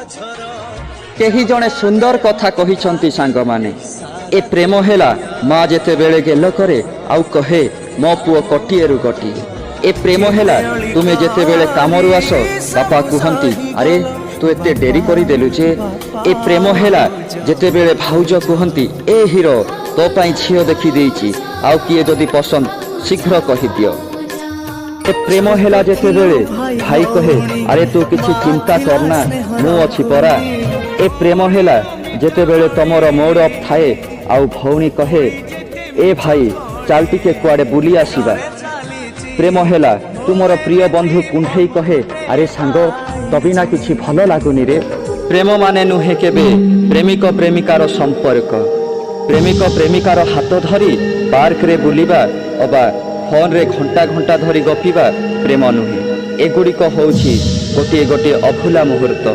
केही जणे सुंदर कथा कहिछंती सांग माने ए प्रेम हेला माँ जेते बेले गेल करे आउ कहे मो पुओ कटिएरु गटी ए प्रेम हेला तुमे जेते बेले कामरु आस बापा कुहंती अरे तू एते डेरी करी देलु जे ए प्रेम हेला जेते बेले भाउज कुहंती ए हीरो तो पई छियो देखि देइची आउ किए जदी पसंद शीघ्र कहि दियो ए प्रेम हेला जेते बेले भाई कहे अरे तू किछि चिंता करना मु अछि परा ए प्रेम हेला जेते बेले तमर मोड अफ थाए आउ भौणी कहे ए भाई चाल टिके कुआडे बुली आसीबा प्रेम हेला तुमर प्रिय बंधु कुंठई कहे अरे सांग तबिना किछि भलो लागुनी रे प्रेम माने नुहे केबे प्रेमिक प्रेमिकार संपर्क प्रेमिक प्रेमिकार हाथ धरी पार्क रे बुलिबा अबा फोन रे घंटा घंटा धरी गपिबा प्रेम नुहे एगुड़िक होउछि गोटे गोटे अभुला मुहूर्त।